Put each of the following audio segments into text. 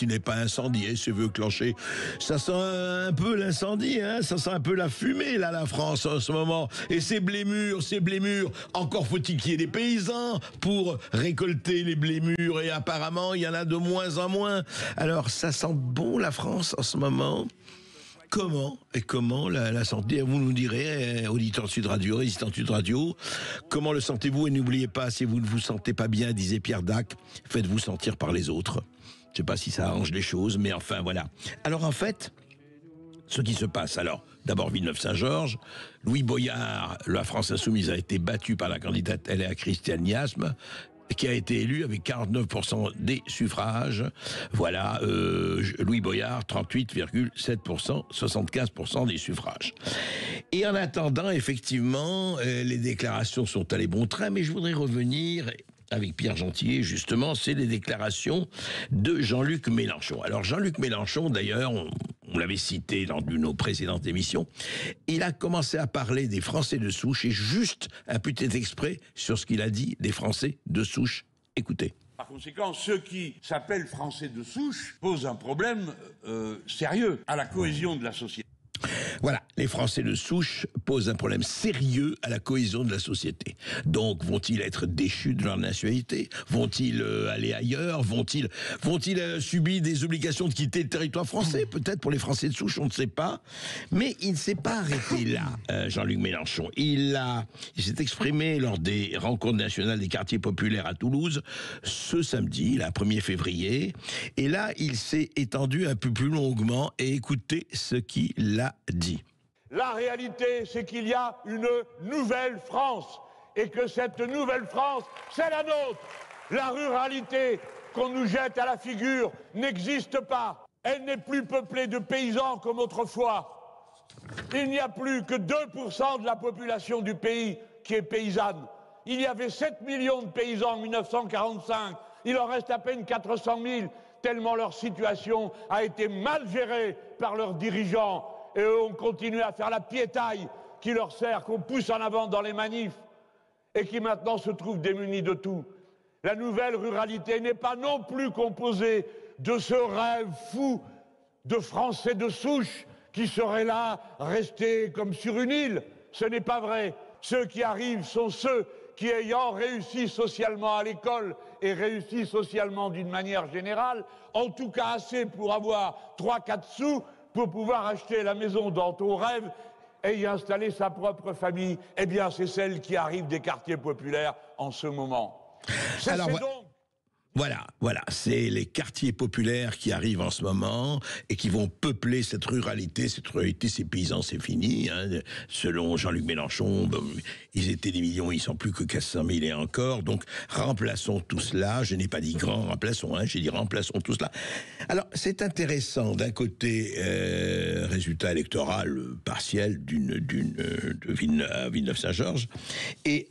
qui n'est pas incendié, se veut clencher. Ça sent un peu l'incendie, hein, ça sent un peu la fumée, là, la France, en ce moment. Et ces blémures, encore faut-il qu'il y ait des paysans pour récolter les blémures, et apparemment, il y en a de moins en moins. Alors, ça sent bon, la France, en ce moment. Comment la santé, vous nous direz, auditeurs de Sud Radio, résistants de Sud Radio, comment le sentez-vous? Et n'oubliez pas, si vous ne vous sentez pas bien, disait Pierre Dac, faites-vous sentir par les autres. Je sais pas si ça arrange les choses, mais enfin voilà. Alors en fait, ce qui se passe, alors, d'abord Villeneuve-Saint-Georges, Louis Boyard, la France Insoumise a été battue par la candidate Léa Christiane Miasme, qui a été élu avec 49% des suffrages. Voilà, Louis Boyard, 38,7%, 75% des suffrages. Et en attendant, effectivement, les déclarations sont allées bon train, mais je voudrais revenir avec Pierre Gentillet, justement, c'est les déclarations de Jean-Luc Mélenchon. Alors Jean-Luc Mélenchon, d'ailleurs, on l'avait cité dans une de nos précédentes émissions, il a commencé à parler des Français de souche, et juste un petit extrait sur ce qu'il a dit des Français de souche. Écoutez. Par conséquent, ceux qui s'appellent Français de souche posent un problème sérieux à la cohésion de la société. Voilà, les Français de souche posent un problème sérieux à la cohésion de la société. Donc, vont-ils être déchus de leur nationalité? Vont-ils aller ailleurs? Vont-ils subir des obligations de quitter le territoire français? Peut-être pour les Français de souche, on ne sait pas. Mais il ne s'est pas arrêté là, Jean-Luc Mélenchon. Il s'est exprimé lors des rencontres nationales des quartiers populaires à Toulouse, ce samedi, le 1er février. Et là, il s'est étendu un peu plus longuement, et écoutez ce qu'il a dit. La réalité, c'est qu'il y a une nouvelle France, et que cette nouvelle France, c'est la nôtre. La ruralité qu'on nous jette à la figure n'existe pas. Elle n'est plus peuplée de paysans comme autrefois. Il n'y a plus que 2% de la population du pays qui est paysanne. Il y avait 7 millions de paysans en 1945. Il en reste à peine 400 000, tellement leur situation a été mal gérée par leurs dirigeants. Et eux ont continué à faire la piétaille qui leur sert, qu'on pousse en avant dans les manifs, et qui maintenant se trouvent démunis de tout. La nouvelle ruralité n'est pas non plus composée de ce rêve fou de Français de souche qui seraient là, restés comme sur une île. Ce n'est pas vrai. Ceux qui arrivent sont ceux qui, ayant réussi socialement à l'école et réussi socialement d'une manière générale, en tout cas assez pour avoir 3-4 sous, pour pouvoir acheter la maison dont on rêve et y installer sa propre famille. Eh bien, c'est celle qui arrive des quartiers populaires en ce moment. Alors, Voilà, c'est les quartiers populaires qui arrivent en ce moment et qui vont peupler cette ruralité. Cette ruralité, ces paysans, c'est fini. Hein. Selon Jean-Luc Mélenchon, ils étaient des millions, ils sont plus que 400 000 et encore. Donc, remplaçons tout cela. Je n'ai pas dit grand remplaçons, j'ai dit remplaçons tout cela. Alors, c'est intéressant. D'un côté, résultat électoral partiel de Villeneuve-Saint-Georges et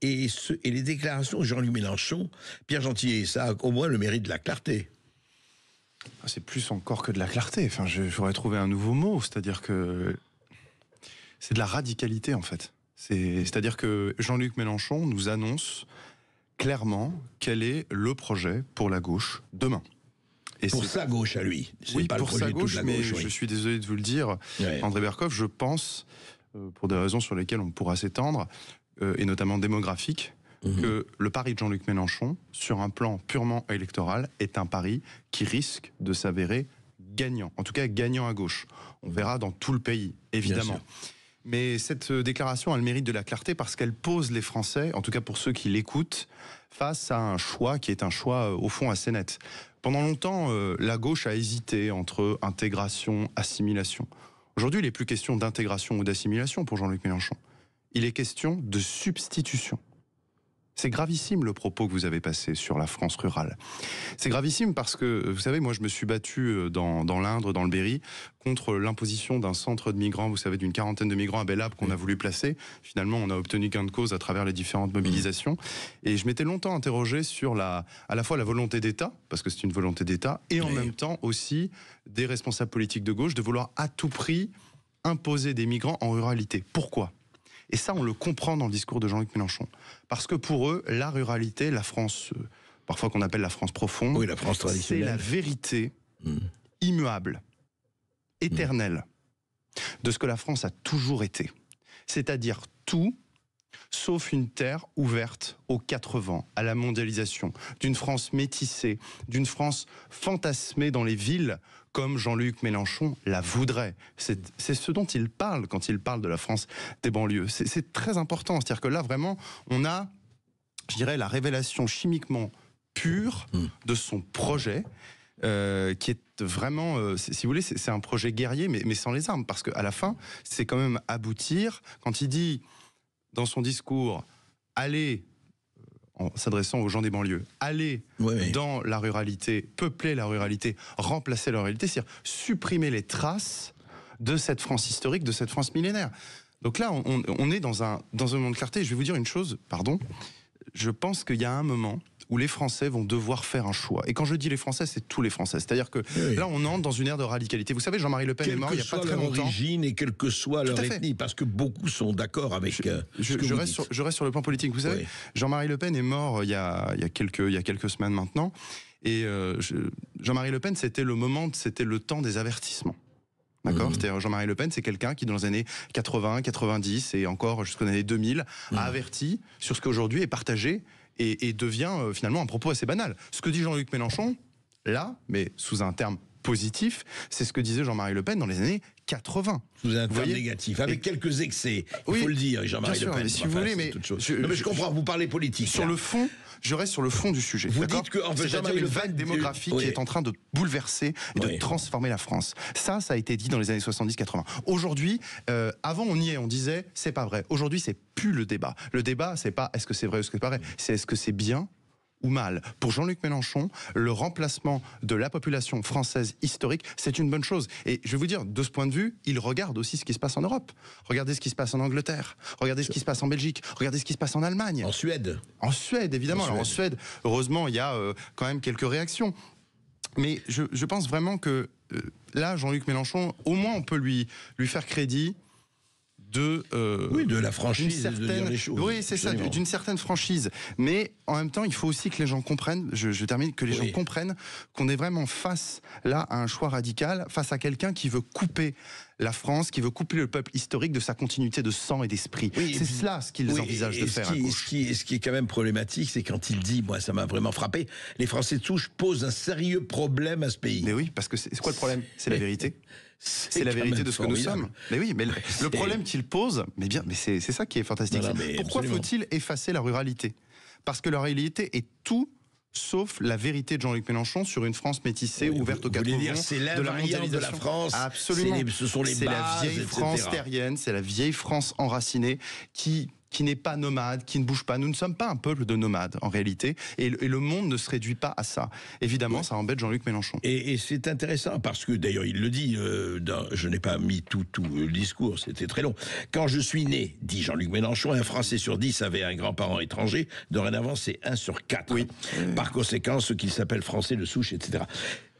les déclarations de Jean-Luc Mélenchon, Pierre Gentillet, ça a au moins le mérite de la clarté. C'est plus encore que de la clarté. Enfin, j'aurais trouvé un nouveau mot, c'est-à-dire que c'est de la radicalité en fait. C'est-à-dire que Jean-Luc Mélenchon nous annonce clairement quel est le projet pour la gauche demain. Et pour sa gauche à lui. Oui, pas pour sa gauche, mais je suis désolé de vous le dire, André Berkoff, je pense, pour des raisons sur lesquelles on pourra s'étendre, et notamment démographique, que le pari de Jean-Luc Mélenchon, sur un plan purement électoral, est un pari qui risque de s'avérer gagnant. En tout cas, gagnant à gauche. On verra dans tout le pays, évidemment. Mais cette déclaration a le mérite de la clarté parce qu'elle pose les Français, en tout cas pour ceux qui l'écoutent, face à un choix qui est un choix, au fond, assez net. Pendant longtemps, la gauche a hésité entre intégration, assimilation. Aujourd'hui, il n'est plus question d'intégration ou d'assimilation pour Jean-Luc Mélenchon. Il est question de substitution. C'est gravissime le propos que vous avez passé sur la France rurale. C'est gravissime parce que, vous savez, moi je me suis battu dans l'Indre, dans le Berry, contre l'imposition d'un centre de migrants, vous savez, d'une quarantaine de migrants à Bel-Ab qu'on a voulu placer. Finalement, on a obtenu gain de cause à travers les différentes mobilisations. Et je m'étais longtemps interrogé sur à la fois la volonté d'État, parce que c'est une volonté d'État, et en même temps aussi des responsables politiques de gauche de vouloir à tout prix imposer des migrants en ruralité. Pourquoi ? Et ça, on le comprend dans le discours de Jean-Luc Mélenchon. Parce que pour eux, la ruralité, la France parfois qu'on appelle la France profonde. Oui, la France traditionnelle. C'est la vérité immuable, éternelle, de ce que la France a toujours été. C'est-à-dire tout, sauf une terre ouverte aux quatre vents, à la mondialisation, d'une France métissée, d'une France fantasmée dans les villes, comme Jean-Luc Mélenchon la voudrait. C'est ce dont il parle quand il parle de la France des banlieues. C'est très important, c'est-à-dire que là, vraiment, on a, je dirais, la révélation chimiquement pure de son projet, qui est vraiment, si vous voulez, c'est un projet guerrier, mais sans les armes, parce qu'à la fin, c'est quand même aboutir, quand il dit dans son discours, allez, en s'adressant aux gens des banlieues, allez dans la ruralité, peupler la ruralité, remplacer la ruralité, c'est-à-dire supprimer les traces de cette France historique, de cette France millénaire. Donc là, on est dans un moment de clarté. Je vais vous dire une chose, pardon, je pense qu'il y a un moment où les Français vont devoir faire un choix. Et quand je dis les Français, c'est tous les Français. C'est-à-dire que là, on entre dans une ère de radicalité. Vous savez, Jean-Marie Le Pen est mort il n'y a pas très longtemps. Quelle que soit leur origine et quelle que soit leur ethnie, parce que beaucoup sont d'accord avec je reste sur le plan politique. Vous savez, Jean-Marie Le Pen est mort il y a quelques semaines maintenant. Et Jean-Marie Le Pen, c'était le temps des avertissements. D'accord. C'est-à-dire Jean-Marie Le Pen, c'est quelqu'un qui, dans les années 80, 90 et encore jusqu'aux années 2000, a averti sur ce qu'aujourd'hui est partagé et devient finalement un propos assez banal. Ce que dit Jean-Luc Mélenchon, là, mais sous un terme positif, c'est ce que disait Jean-Marie Le Pen dans les années 80. Sous un terme négatif, avec quelques excès, il faut le dire, Jean-Marie Le Pen. Si vous voulez, mais je comprends, vous parlez politique. Sur le fond, je reste sur le fond du sujet. Vous dites que c'est-à-dire une vague démographique qui est en train de bouleverser et de transformer la France. Ça a été dit dans les années 70-80. Aujourd'hui, avant on disait c'est pas vrai. Aujourd'hui, c'est plus le débat. Le débat, c'est pas est-ce que c'est vrai ou ce que c'est pas vrai. C'est est-ce que c'est bien ou mal. Pour Jean-Luc Mélenchon, le remplacement de la population française historique, c'est une bonne chose. Et je vais vous dire, de ce point de vue, il regarde aussi ce qui se passe en Europe. Regardez ce qui se passe en Angleterre. Regardez ce qui se passe en Belgique. Regardez ce qui se passe en Allemagne. En Suède. En Suède, évidemment. Alors, en Suède, heureusement, il y a quand même quelques réactions. Mais je pense vraiment que là, Jean-Luc Mélenchon, au moins on peut lui faire crédit de la franchise, de dire les choses. Oui, c'est ça, d'une certaine franchise. Mais en même temps, il faut aussi que les gens comprennent, je termine, que les gens comprennent qu'on est vraiment face, là, à un choix radical, face à quelqu'un qui veut couper la France, qui veut couper le peuple historique de sa continuité de sang et d'esprit. C'est cela ce qu'ils envisagent de faire à gauche. Ce qui est quand même problématique, c'est quand il dit, moi ça m'a vraiment frappé, les Français de souche posent un sérieux problème à ce pays. Mais oui, parce que c'est quoi le problème? C'est la vérité. C'est la vérité de ce que nous sommes. Mais oui, mais le problème qu'il pose, mais c'est ça qui est fantastique. Pourquoi faut-il effacer la ruralité? Parce que la ruralité est tout sauf la vérité de Jean-Luc Mélenchon sur une France métissée, ouverte aux quatre vents, c'est l'invariant de la France. Absolument. Ce sont les bases, la vieille France terrienne, c'est la vieille France enracinée qui n'est pas nomade, qui ne bouge pas. Nous ne sommes pas un peuple de nomades, en réalité, et le monde ne se réduit pas à ça. Évidemment, ça embête Jean-Luc Mélenchon. Et c'est intéressant, parce que, d'ailleurs, il le dit, je n'ai pas mis tout le discours, c'était très long. Quand je suis né, dit Jean-Luc Mélenchon, un Français sur 10 avait un grand-parent étranger, dorénavant, c'est 1 sur 4. Oui. Par conséquent, ceux qui s'appellent Français de souche, etc.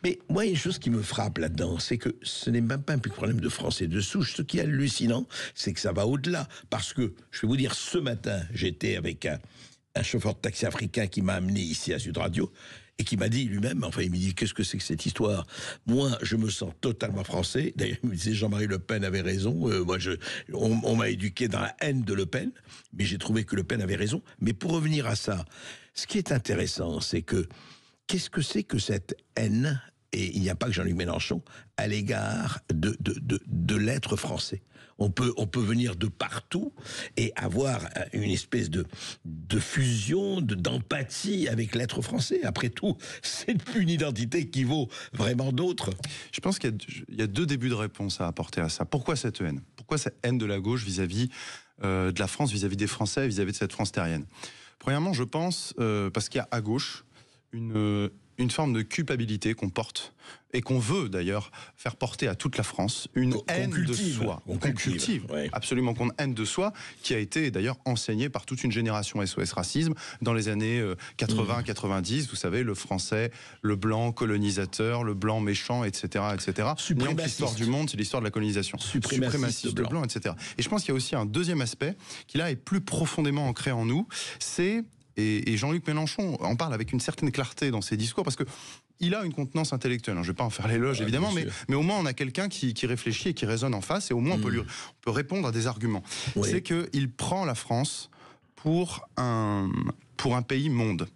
Mais moi, une chose qui me frappe là-dedans, c'est que ce n'est même pas un problème de Français de souche. Ce qui est hallucinant, c'est que ça va au-delà. Parce que, je vais vous dire, ce matin, j'étais avec un chauffeur de taxi africain qui m'a amené ici à Sud Radio et qui m'a dit lui-même, enfin, il me dit, qu'est-ce que c'est que cette histoire? Moi, je me sens totalement français. D'ailleurs, il me disait, Jean-Marie Le Pen avait raison. On m'a éduqué dans la haine de Le Pen, mais j'ai trouvé que Le Pen avait raison. Mais pour revenir à ça, ce qui est intéressant, c'est que qu'est-ce que c'est que cette haine, et il n'y a pas que Jean-Luc Mélenchon, à l'égard de l'être français? On peut venir de partout et avoir une espèce de fusion, d'empathie avec l'être français. Après tout, c'est une identité qui vaut vraiment d'autres. Je pense qu'il y a deux débuts de réponse à apporter à ça. Pourquoi cette haine? Pourquoi cette haine de la gauche vis-à-vis de la France, vis-à-vis des Français, vis-à-vis de cette France terrienne? Premièrement, je pense, parce qu'il y a à gauche une forme de culpabilité qu'on porte et qu'on veut d'ailleurs faire porter à toute la France, une haine de soi. On cultive, absolument, qu'on haine de soi, qui a été d'ailleurs enseignée par toute une génération SOS Racisme dans les années 80-90, vous savez, le français, le blanc colonisateur, le blanc méchant, etc. etc. L'histoire du monde, c'est l'histoire de la colonisation. Suprémaciste de blanc, etc. Et je pense qu'il y a aussi un deuxième aspect qui là est plus profondément ancré en nous, c'est Et Jean-Luc Mélenchon en parle avec une certaine clarté dans ses discours, parce que il a une contenance intellectuelle. Je ne vais pas en faire l'éloge, évidemment, mais au moins on a quelqu'un qui réfléchit et qui raisonne en face, et au moins on peut répondre à des arguments. Oui. C'est qu'il prend la France pour un pays monde,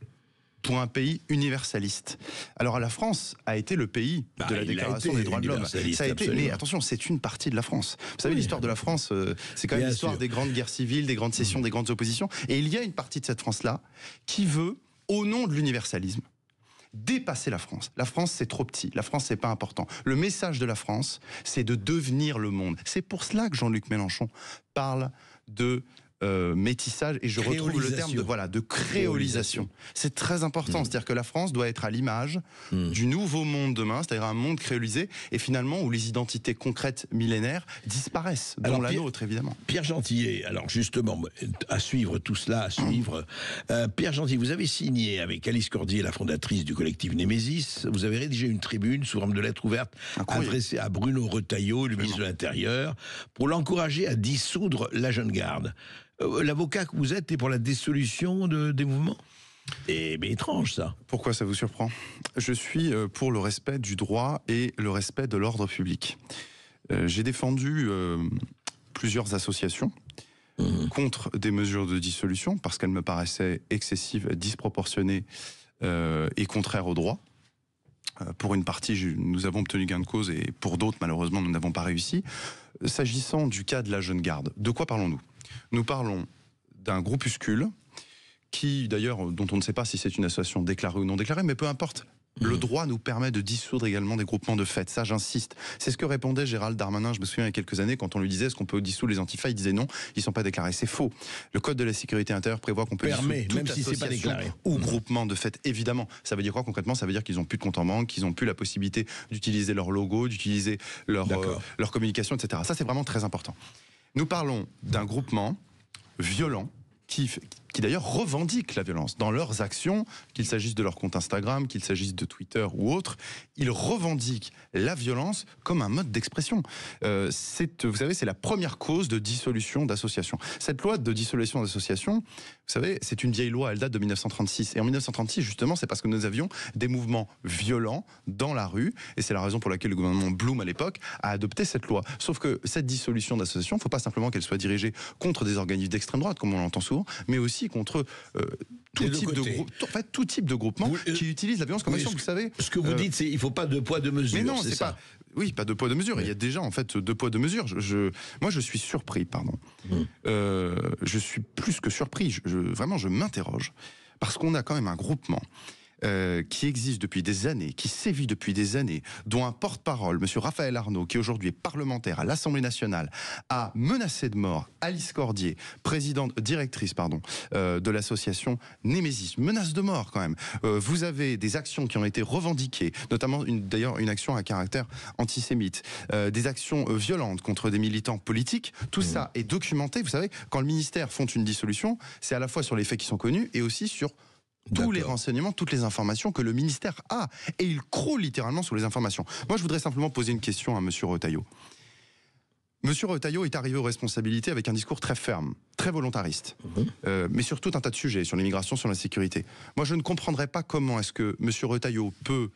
pour un pays universaliste. Alors la France a été le pays de la Déclaration des droits de l'homme. Ça a été, mais attention, c'est une partie de la France. Vous savez, l'histoire de la France, c'est quand même l'histoire des grandes guerres civiles, des grandes sessions, des grandes oppositions. Et il y a une partie de cette France-là qui veut, au nom de l'universalisme, dépasser la France. La France, c'est trop petit. La France, c'est pas important. Le message de la France, c'est de devenir le monde. C'est pour cela que Jean-Luc Mélenchon parle de métissage, et je retrouve le terme de créolisation. C'est très important, c'est-à-dire que la France doit être à l'image du nouveau monde demain, c'est-à-dire un monde créolisé, et finalement où les identités concrètes millénaires disparaissent, dont la nôtre évidemment. Pierre Gentillet, alors justement, à suivre tout cela, Pierre Gentillet, vous avez signé avec Alice Cordier, la fondatrice du collectif Némésis, vous avez rédigé une tribune sous forme de lettre ouverte adressée à Bruno Retailleau, le ministre de l'Intérieur, pour l'encourager à dissoudre la Jeune Garde. L'avocat que vous êtes est pour la dissolution des mouvements ? Mais étrange ça. Pourquoi ça vous surprend ? Je suis pour le respect du droit et le respect de l'ordre public. J'ai défendu plusieurs associations contre des mesures de dissolution parce qu'elles me paraissaient excessives, disproportionnées et contraires au droit. Pour une partie, nous avons obtenu gain de cause, et pour d'autres, malheureusement, nous n'avons pas réussi. S'agissant du cas de la Jeune Garde, de quoi parlons-nous ? Nous parlons d'un groupuscule qui, d'ailleurs, dont on ne sait pas si c'est une association déclarée ou non déclarée, mais peu importe. Le droit nous permet de dissoudre également des groupements de fait. Ça, j'insiste. C'est ce que répondait Gérald Darmanin, je me souviens, il y a quelques années, quand on lui disait est-ce qu'on peut dissoudre les antifas, il disait non, ils ne sont pas déclarés. C'est faux. Le Code de la sécurité intérieure prévoit qu'on peut dissoudre toute association ou groupement de fait. Évidemment. Ça veut dire quoi concrètement ? Ça veut dire qu'ils n'ont plus de compte en banque, qu'ils n'ont plus la possibilité d'utiliser leur logo, d'utiliser leur communication, etc. Ça, c'est vraiment très important. Nous parlons d'un groupement violent qui d'ailleurs revendiquent la violence dans leurs actions, qu'il s'agisse de leur compte Instagram, qu'il s'agisse de Twitter ou autre. Ils revendiquent la violence comme un mode d'expression. Vous savez, c'est la première cause de dissolution d'associations. Cette loi de dissolution d'associations, vous savez, c'est une vieille loi, elle date de 1936. Et en 1936, justement, c'est parce que nous avions des mouvements violents dans la rue, et c'est la raison pour laquelle le gouvernement Blum, à l'époque, a adopté cette loi. Sauf que cette dissolution d'associations, il ne faut pas simplement qu'elle soit dirigée contre des organismes d'extrême droite, comme on l'entend souvent, mais aussi contre tout type de groupement qui utilise la violence comme action, vous savez. Ce que vous dites, c'est qu'il ne faut pas de poids, de mesure. Mais non, c'est ça. Oui, pas de poids, de mesure. Il y a déjà, en fait, deux poids, deux mesures. Moi, je suis surpris, pardon. Je suis plus que surpris. Vraiment, je m'interroge. Parce qu'on a quand même un groupement qui existe depuis des années, qui sévit depuis des années, dont un porte-parole, M. Raphaël Arnaud, qui aujourd'hui est parlementaire à l'Assemblée nationale, a menacé de mort Alice Cordier, directrice de l'association Némésis. Menace de mort quand même. Vous avez des actions qui ont été revendiquées, notamment d'ailleurs une action à caractère antisémite, des actions violentes contre des militants politiques. Tout ça est documenté. Vous savez, quand le ministère fonde une dissolution, c'est à la fois sur les faits qui sont connus et aussi sur tous les renseignements, toutes les informations que le ministère a. Et il croule littéralement sur les informations. Moi, je voudrais simplement poser une question à M. Retailleau. M. Retailleau est arrivé aux responsabilités avec un discours très ferme, très volontariste, mais sur tout un tas de sujets, sur l'immigration, sur la sécurité. Moi, je ne comprendrais pas comment est-ce que M. Retailleau peut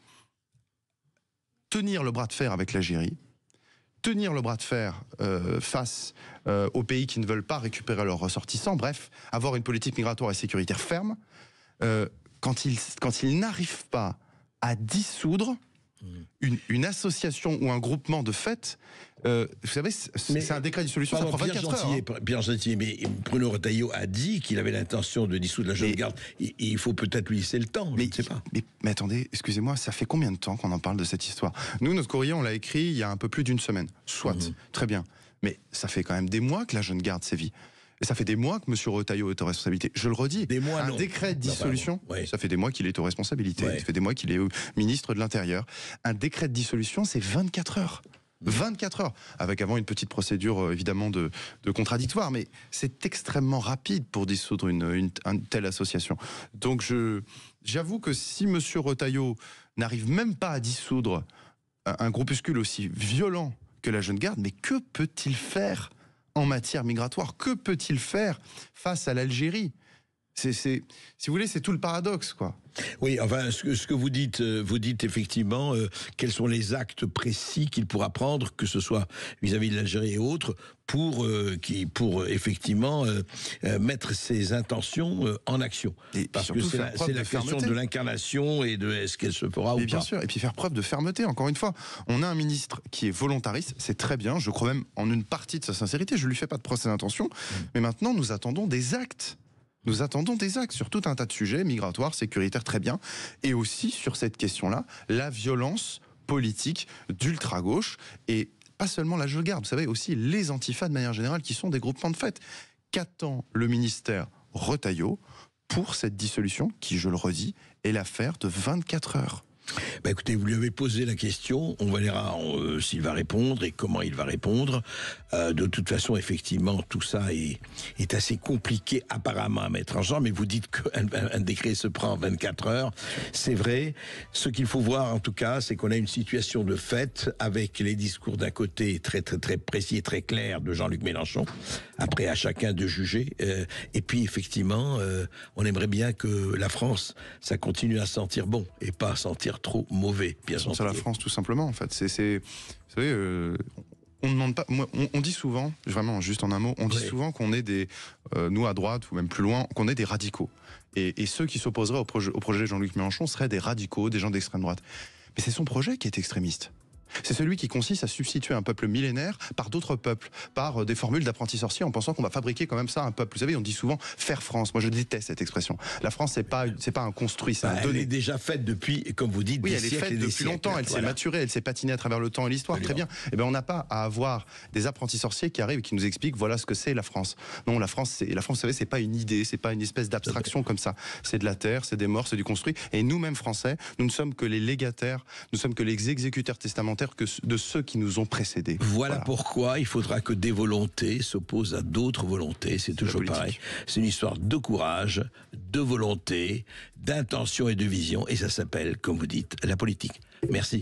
tenir le bras de fer avec l'Algérie, tenir le bras de fer face aux pays qui ne veulent pas récupérer leurs ressortissants, bref, avoir une politique migratoire et sécuritaire ferme, quand il n'arrive pas à dissoudre une association ou un groupement de fait, vous savez, c'est un décret de dissolution, ça prend 24 heures. Pierre Gentillet, mais Bruno Retailleau a dit qu'il avait l'intention de dissoudre la Jeune Garde. Il faut peut-être lui laisser le temps, je ne sais pas. Mais attendez, excusez-moi, ça fait combien de temps qu'on en parle de cette histoire ? Nous, notre courrier, on l'a écrit il y a un peu plus d'une semaine. Soit, très bien. Mais ça fait quand même des mois que la Jeune Garde sévit. Et ça fait des mois que M. Retailleau est aux responsabilités. Je le redis, un décret de dissolution, ça fait des mois qu'il est aux responsabilités. Ça fait des mois qu'il est ministre de l'Intérieur. Un décret de dissolution, c'est 24 heures. 24 heures, avec avant une petite procédure évidemment de contradictoire, mais c'est extrêmement rapide pour dissoudre une telle association. Donc j'avoue que si M. Retailleau n'arrive même pas à dissoudre un groupuscule aussi violent que la Jeune Garde, mais que peut-il faire en matière migratoire? Que peut-il faire face à l'Algérie? si vous voulez, c'est tout le paradoxe, quoi. Oui, enfin, ce que vous dites effectivement, quels sont les actes précis qu'il pourra prendre, que ce soit vis-à-vis de l'Algérie et autres, pour effectivement mettre ses intentions en action. Parce que c'est la question de l'incarnation et de est-ce qu'elle se fera ou pas. Bien sûr, et puis faire preuve de fermeté, encore une fois. On a un ministre qui est volontariste, c'est très bien, je crois même en une partie de sa sincérité, je ne lui fais pas de procès d'intention, mais maintenant nous attendons des actes. Nous attendons des actes sur tout un tas de sujets, migratoires, sécuritaires, très bien, et aussi sur cette question-là, la violence politique d'ultra-gauche, et pas seulement la je garde, vous savez, aussi les antifas de manière générale, qui sont des groupements de fait. Qu'attend le ministère Retailleau pour cette dissolution, qui, je le redis, est l'affaire de 24 heures? Bah écoutez, vous lui avez posé la question, on verra s'il va répondre et comment il va répondre. De toute façon, effectivement, tout ça est assez compliqué apparemment à mettre en jambe, mais vous dites qu'un décret se prend en 24 heures. C'est vrai. Ce qu'il faut voir, en tout cas, c'est qu'on a une situation de fait avec les discours d'un côté très, très, très précis et très clair de Jean-Luc Mélenchon. Après, à chacun de juger. Et puis, effectivement, on aimerait bien que la France, ça continue à sentir bon et pas à sentir trop mauvais, bien sûr. C'est la France, tout simplement, en fait. Vous savez, on ne demande pas. On dit souvent, vraiment, juste en un mot, on dit souvent qu'on est des, nous à droite ou même plus loin, qu'on est des radicaux. Et ceux qui s'opposeraient au projet de Jean-Luc Mélenchon seraient des radicaux, des gens d'extrême droite. Mais c'est son projet qui est extrémiste. C'est celui qui consiste à substituer un peuple millénaire par d'autres peuples, par des formules d'apprentis sorciers en pensant qu'on va fabriquer quand même ça un peuple. Vous savez, on dit souvent faire France. Moi, je déteste cette expression. La France, c'est pas un construit, c'est un donné. Elle est déjà faite depuis, comme vous dites, oui, des elle est siècles faite depuis longtemps. Elle s'est maturée, elle s'est patinée à travers le temps et l'histoire. Très bien. Eh ben, on n'a pas à avoir des apprentis sorciers qui arrivent et qui nous expliquent voilà ce que c'est la France. Non, la France, vous savez, c'est pas une idée, c'est pas une espèce d'abstraction comme ça. C'est de la terre, c'est des morts, c'est du construit. Et nous-mêmes Français, nous ne sommes que les légataires, nous sommes que les exécuteurs testamentaires de ceux qui nous ont précédés. Voilà pourquoi il faudra que des volontés s'opposent à d'autres volontés. C'est toujours pareil. C'est une histoire de courage, de volonté, d'intention et de vision. Et ça s'appelle, comme vous dites, la politique. Merci.